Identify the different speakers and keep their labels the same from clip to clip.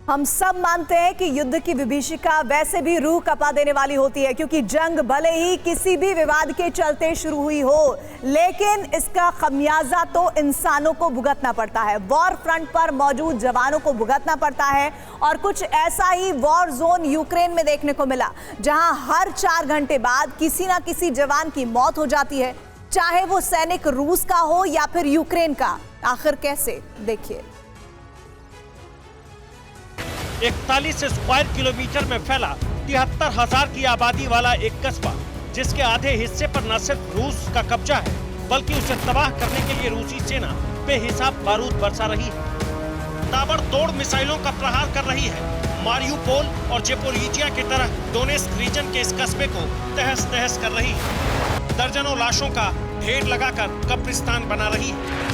Speaker 1: हम सब मानते हैं कि युद्ध की विभीषिका वैसे भी रूह कपा देने वाली होती है, क्योंकि जंग भले ही किसी भी विवाद के चलते शुरू हुई हो, लेकिन इसका खमियाजा तो इंसानों को भुगतना पड़ता है। वॉर फ्रंट पर मौजूद जवानों को भुगतना पड़ता है। और कुछ ऐसा ही वॉर जोन यूक्रेन में देखने को मिला, जहां हर 4 घंटे बाद किसी ना किसी जवान की मौत हो जाती है, चाहे वो सैनिक रूस का हो या फिर यूक्रेन का। आखिर कैसे, देखिए।
Speaker 2: 41 स्क्वायर किलोमीटर में फैला 73,000 की आबादी वाला एक कस्बा, जिसके आधे हिस्से पर न सिर्फ रूस का कब्जा है, बल्कि उसे तबाह करने के लिए रूसी सेना बेहिसाब बारूद बरसा रही है, ताबड़तोड़ मिसाइलों का प्रहार कर रही है। मारियुपोल और ज़ेपोरिजिया की तरह डोनेस्क रीजन के इस कस्बे को तहस नहस कर रही है। दर्जनों लाशों का ढेर लगाकर कब्रिस्तान बना रही है।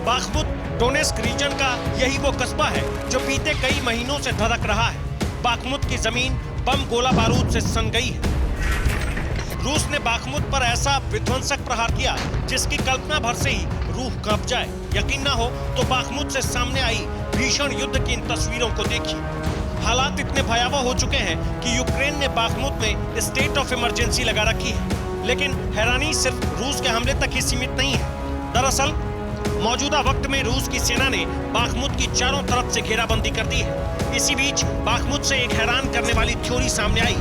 Speaker 2: बाखमुत डोनेस्क रीजन का यही वो कस्बा है जो बीते कई महीनों से धधक रहा है। बाखमुत की जमीन बम गोला बारूद से सन गई है। रूस ने बाखमुत पर ऐसा विध्वंसक प्रहार किया जिसकी कल्पना भर से ही रूह कांप जाए। यकीन ना हो तो बाखमुत से सामने आई भीषण युद्ध की इन तस्वीरों को देखिए। हालात इतने भयावह हो चुके हैं कि यूक्रेन ने बाखमुत में स्टेट ऑफ इमरजेंसी लगा रखी है। लेकिन हैरानी सिर्फ रूस के हमले तक ही सीमित नहीं है। दरअसल मौजूदा वक्त में रूस की सेना ने बाखमुत की चारों तरफ से घेराबंदी कर दी है। इसी बीच बाखमुत से एक हैरान करने वाली थ्योरी सामने आई,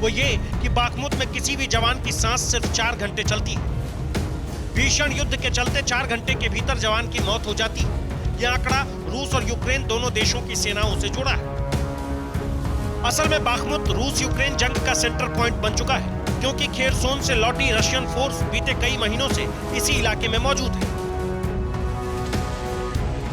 Speaker 2: वो ये कि बाखमुत में किसी भी जवान की सांस सिर्फ 4 घंटे चलती है। भीषण युद्ध के चलते 4 घंटे के भीतर जवान की मौत हो जाती है। यह आंकड़ा रूस और यूक्रेन दोनों देशों की सेनाओं से जुड़ा है। असल में बाखमुत रूस यूक्रेन जंग का सेंटर पॉइंट बन चुका है, क्योंकि खेरसोन से लौटी रशियन फोर्स बीते कई महीनों से इसी इलाके में मौजूद है।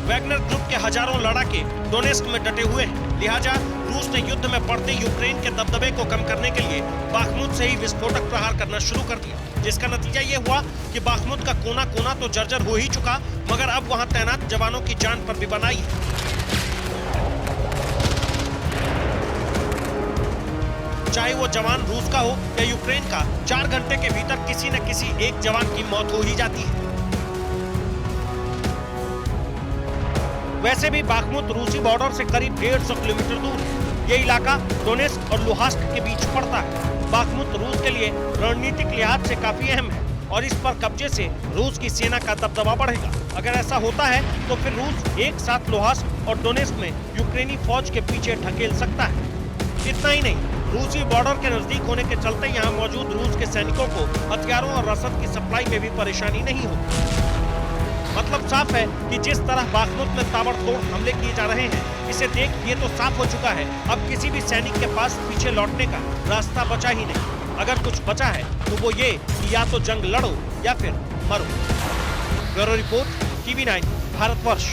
Speaker 2: वैगनर ग्रुप के हजारों लड़ाके डोनेस्क में डटे हुए हैं। लिहाजा रूस ने युद्ध में बढ़ते यूक्रेन के दबदबे को कम करने के लिए बाखमुत से ही विस्फोटक प्रहार करना शुरू कर दिया, जिसका नतीजा ये हुआ कि बाखमुत का कोना कोना तो जर्जर हो ही चुका, मगर अब वहां तैनात जवानों की जान पर भी बनाई है। चाहे वो जवान रूस का हो या यूक्रेन का, 4 घंटे के भीतर किसी न किसी एक जवान की मौत हो ही जाती है। वैसे भी बाखमुत रूसी बॉर्डर से करीब 150 किलोमीटर दूर है। ये इलाका डोनेस्क और लुहांस्क के बीच पड़ता है। बाखमुत रूस के लिए रणनीतिक लिहाज से काफी अहम है और इस पर कब्जे से रूस की सेना का दबदबा बढ़ेगा। अगर ऐसा होता है तो फिर रूस एक साथ लुहांस्क और डोनेस्क में यूक्रेनी फौज के पीछे ढकेल सकता है। इतना ही नहीं, रूसी बॉर्डर के नजदीक होने के चलते यहाँ मौजूद रूस के सैनिकों को हथियारों और रसद की सप्लाई में भी परेशानी नहीं होती। मतलब साफ है कि जिस तरह बाखमुत में ताबड़तोड़ हमले किए जा रहे हैं, इसे देख ये तो साफ हो चुका है अब किसी भी सैनिक के पास पीछे लौटने का रास्ता बचा ही नहीं। अगर कुछ बचा है तो वो ये कि या तो जंग लड़ो या फिर मरो। Bureau report, TV9 Bharatvarsh.